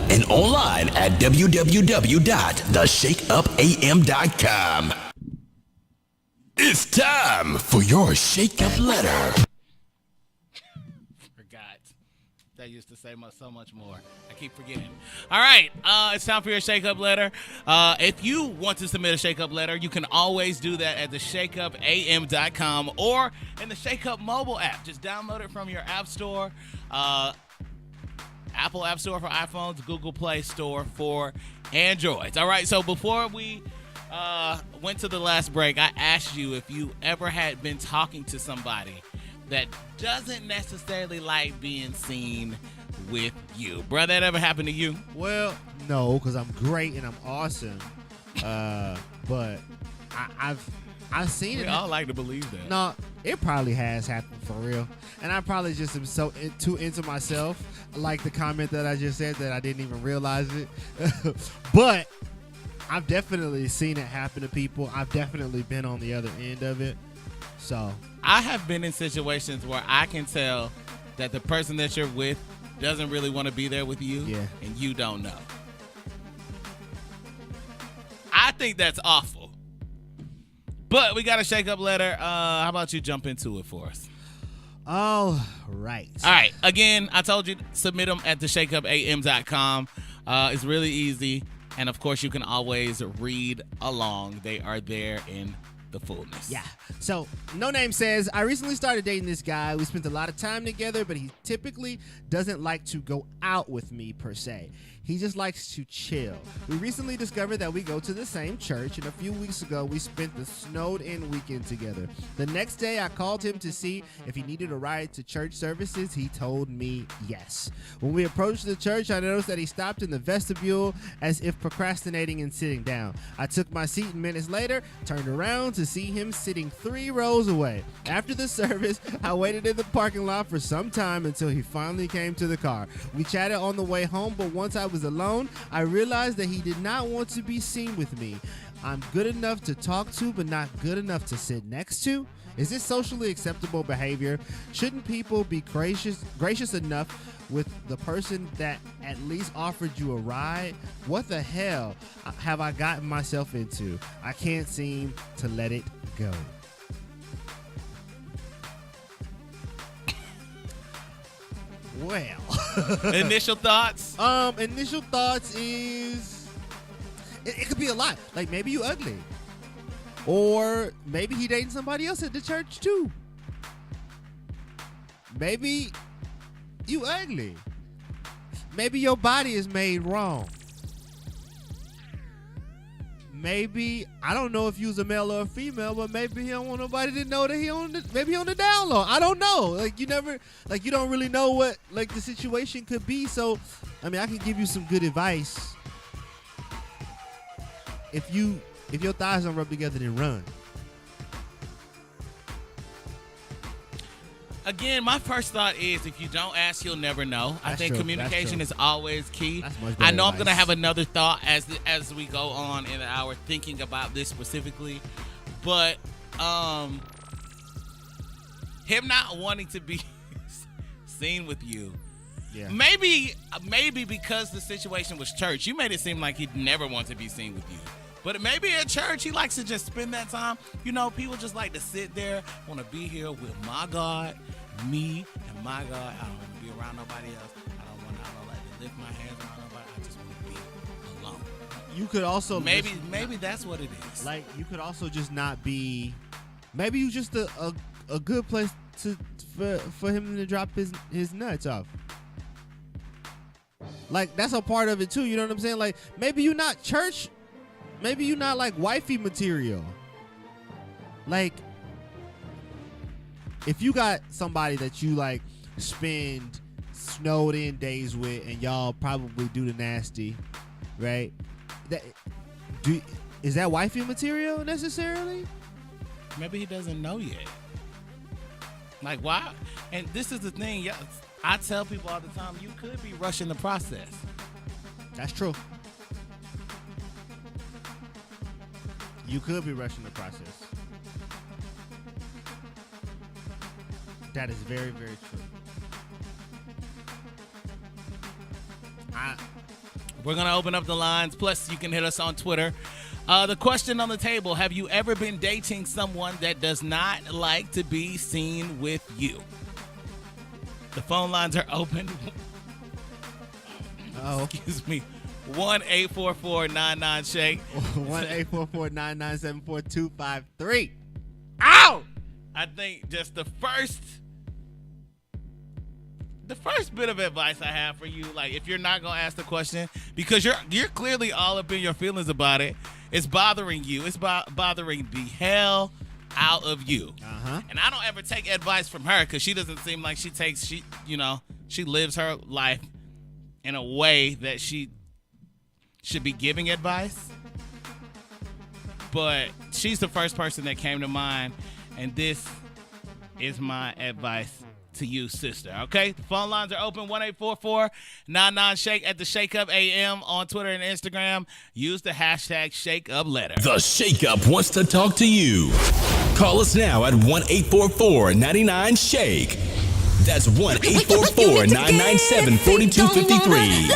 and online at www.theshakeupam.com. It's time for your ShakeUp letter. Forgot. That used to say so much more. I keep forgetting. All right, it's time for your ShakeUp letter. If you want to submit a ShakeUp letter, you can always do that at theshakeupam.com or in the ShakeUp mobile app. Just download it from your app store. Apple App Store for iPhones, Google Play Store for Androids. All right, so before we went to the last break, I asked you if you ever had been talking to somebody that doesn't necessarily like being seen with you. Bro, that ever happened to you? Well, no, because I'm great and I'm awesome. But I've seen it. We all like to believe that. No, it probably has happened for real. And I probably just am too into myself, like the comment that I just said, that I didn't even realize it. But I've definitely seen it happen to people. I've definitely been on the other end of it. So I have been in situations where I can tell that the person that you're with doesn't really want to be there with you, yeah, and you don't know. I think that's awful. But we got a ShakeUp letter. How about you jump into it for us? All right. All right. Again, I told you, submit them at theshakeupam.com. It's really easy. And, of course, you can always read along. They are there in the fullness. Yeah. So, No Name says, I recently started dating this guy. We spent a lot of time together, but he typically doesn't like to go out with me, per se. He just likes to chill. We recently discovered that we go to the same church, and a few weeks ago, we spent the snowed-in weekend together. The next day, I called him to see if he needed a ride to church services. He told me yes. When we approached the church, I noticed that he stopped in the vestibule as if procrastinating and sitting down. I took my seat, and minutes later, turned around to see him sitting 3 rows away. After the service, I waited in the parking lot for some time until he finally came to the car. We chatted on the way home, but once I was alone, I realized that he did not want to be seen with me. I'm good enough to talk to, but not good enough to sit next to. Is this socially acceptable behavior? Shouldn't people be gracious enough with the person that at least offered you a ride? What the hell have I gotten myself into? I can't seem to let it go. Well, Initial thoughts? Initial thoughts is it could be a lot. Like, maybe you ugly, or maybe he dating somebody else at the church too. Maybe you ugly. Maybe your body is made wrong. Maybe, I don't know if you was a male or a female, but maybe he don't want nobody to know that maybe he on the down low. I don't know. Like, you don't really know what, like, the situation could be. So, I mean, I can give you some good advice. If your thighs don't rub together, then run. Again, my first thought is if you don't ask, you'll never know. I think true. communication is always key. That's much I better know I'm advice. going to have another thought as we go on in the hour thinking about this specifically. But him not wanting to be seen with you. Yeah. Maybe because the situation was church, you made it seem like he'd never want to be seen with you. But maybe at church, he likes to just spend that time. You know, people just like to sit there, want to be here with my God, me, and my God. I don't want to be around nobody else. I don't like to lift my hands around nobody. I just want to be alone. You could also Maybe that's what it is. like, you could also just not be. Maybe you just a good place for him to drop his nuts off. Like, that's a part of it too. You know what I'm saying? Like, maybe you're not church. Maybe you're not like wifey material. Like, if you got somebody that you like spend snowed in days with, and y'all probably do the nasty, right? Is that wifey material necessarily? Maybe he doesn't know yet. Like, why? And this is the thing. I tell people all the time, you could be rushing the process. That's true. You could be rushing the process. That is very, very true. We're going to open up the lines. Plus, you can hit us on Twitter. The question on the table, have you ever been dating someone that does not like to be seen with you? The phone lines are open. Oh. Excuse me. 1-844-99-SHAKE. 1-844-997-4253. Ow! I think just the first bit of advice I have for you, like if you're not gonna ask the question, because you're clearly all up in your feelings about it, it's bothering you. It's bothering the hell out of you. And I don't ever take advice from her because she doesn't seem like she lives her life in a way that she should be giving advice. But she's the first person that came to mind, and this is my advice to you, sister. Okay? The phone lines are open. 1-844-99-SHAKE at the ShakeUp AM on Twitter and Instagram. Use the hashtag ShakeUpLetter. The ShakeUp wants to talk to you. Call us now at 1-844-99-SHAKE. That's 1-844-997-4253.